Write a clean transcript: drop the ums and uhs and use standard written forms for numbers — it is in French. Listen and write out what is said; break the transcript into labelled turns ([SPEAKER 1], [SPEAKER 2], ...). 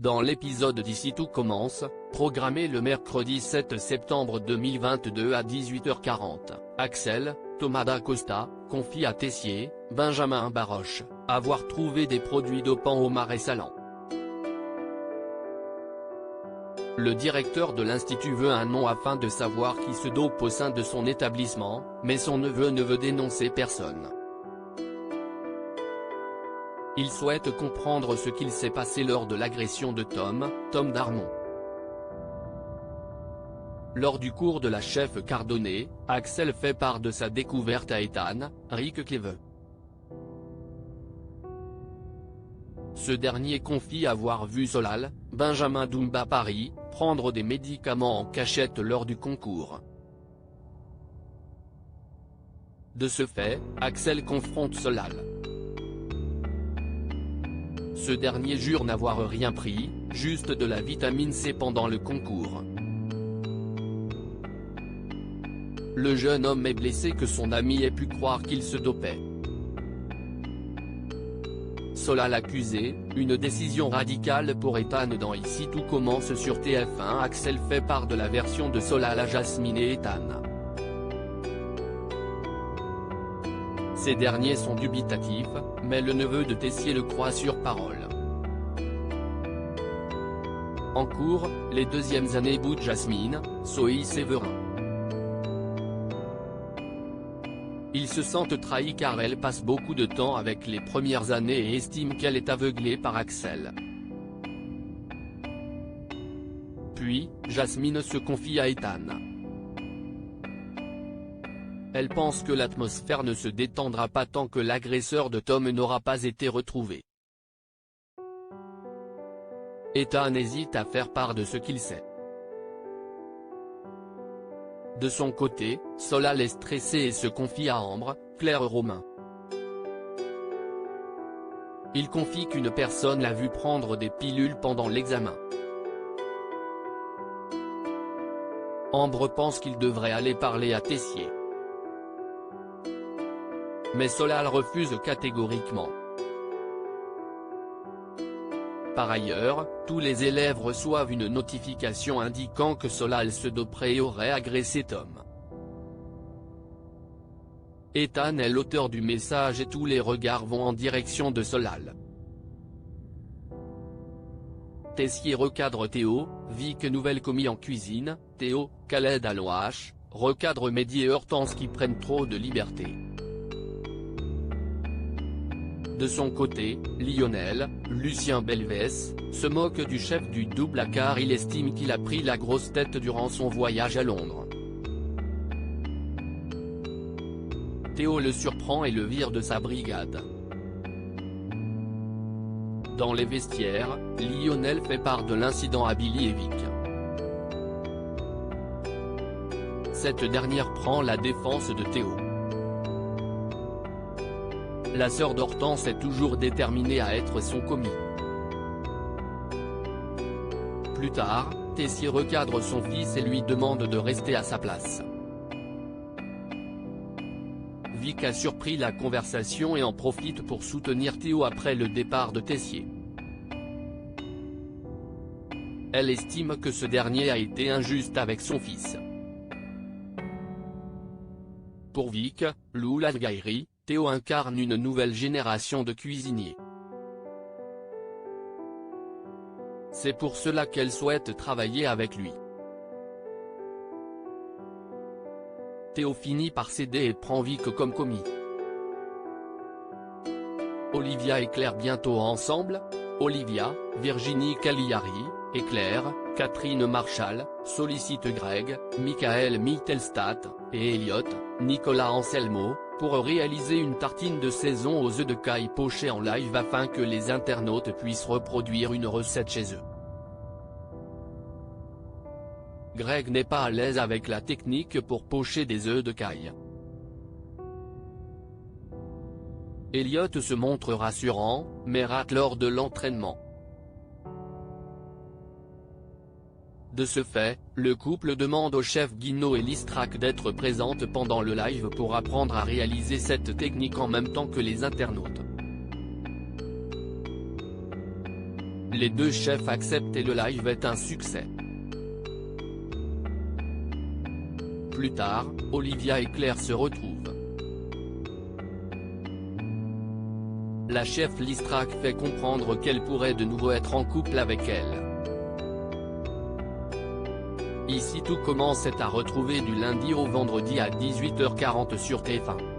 [SPEAKER 1] Dans l'épisode d'Ici tout commence, programmé le mercredi 7 septembre 2022 à 18h40, Axel, Thomas Dacosta, confie à Tessier, Benjamin Baroche, avoir trouvé des produits dopants au Marais Salants. Le directeur de l'Institut veut un nom afin de savoir qui se dope au sein de son établissement, mais son neveu ne veut dénoncer personne. Il souhaite comprendre ce qu'il s'est passé lors de l'agression de Tom Darmon. Lors du cours de la chef Cardonnet, Axel fait part de sa découverte à Ethan Riquekleve. Ce dernier confie avoir vu Solal, Benjamin Doumbia Paris, prendre des médicaments en cachette lors du concours. De ce fait, Axel confronte Solal. Ce dernier jure n'avoir rien pris, juste de la vitamine C pendant le concours. Le jeune homme est blessé que son ami ait pu croire qu'il se dopait. Solal accusé, une décision radicale pour Ethan dans Ici tout commence sur TF1. Axel fait part de la version de Solal à Jasmine et Ethan. Ces derniers sont dubitatifs, mais le neveu de Tessier le croit sur parole. En cours, les deuxièmes années bout de Jasmine, Zoé Séverin. Ils se sentent trahis car elle passe beaucoup de temps avec les premières années et estime qu'elle est aveuglée par Axel. Puis, Jasmine se confie à Ethan. Elle pense que l'atmosphère ne se détendra pas tant que l'agresseur de Tom n'aura pas été retrouvé. Ethan hésite à faire part de ce qu'il sait. De son côté, Solal est stressé et se confie à Ambre, Claire Romain. Il confie qu'une personne l'a vu prendre des pilules pendant l'examen. Ambre pense qu'il devrait aller parler à Tessier. Mais Solal refuse catégoriquement. Par ailleurs, tous les élèves reçoivent une notification indiquant que Solal se doperait et aurait agressé Tom. Ethan est l'auteur du message et tous les regards vont en direction de Solal. Tessier recadre Théo, Vic nouvelle commis en cuisine, Théo, Khaled à l'OH, recadre Mehdi et Hortense qui prennent trop de liberté. De son côté, Lionel, Lucien Belvès, se moque du chef du double car il estime qu'il a pris la grosse tête durant son voyage à Londres. Théo le surprend et le vire de sa brigade. Dans les vestiaires, Lionel fait part de l'incident à Billy et Vic. Cette dernière prend la défense de Théo. La sœur d'Hortense est toujours déterminée à être son commis. Plus tard, Tessier recadre son fils et lui demande de rester à sa place. Vic a surpris la conversation et en profite pour soutenir Théo après le départ de Tessier. Elle estime que ce dernier a été injuste avec son fils. Pour Vic, Lou Lalgairi, Théo incarne une nouvelle génération de cuisiniers. C'est pour cela qu'elle souhaite travailler avec lui. Théo finit par céder et prend Vic comme commis. Olivia et Claire bientôt ensemble. Olivia, Virginie Cagliari, et Claire, Catherine Marshall, sollicitent Greg, Michael Mittelstadt, et Elliot, Nicolas Anselmo, pour réaliser une tartine de saison aux œufs de caille pochés en live afin que les internautes puissent reproduire une recette chez eux. Greg n'est pas à l'aise avec la technique pour pocher des œufs de caille. Elliot se montre rassurant, mais rate lors de l'entraînement. De ce fait, le couple demande au chef Guino et Listrac d'être présentes pendant le live pour apprendre à réaliser cette technique en même temps que les internautes. Les deux chefs acceptent et le live est un succès. Plus tard, Olivia et Claire se retrouvent. La chef Listrac fait comprendre qu'elle pourrait de nouveau être en couple avec elle. Ici tout commence à retrouver du lundi au vendredi à 18h40 sur TF1.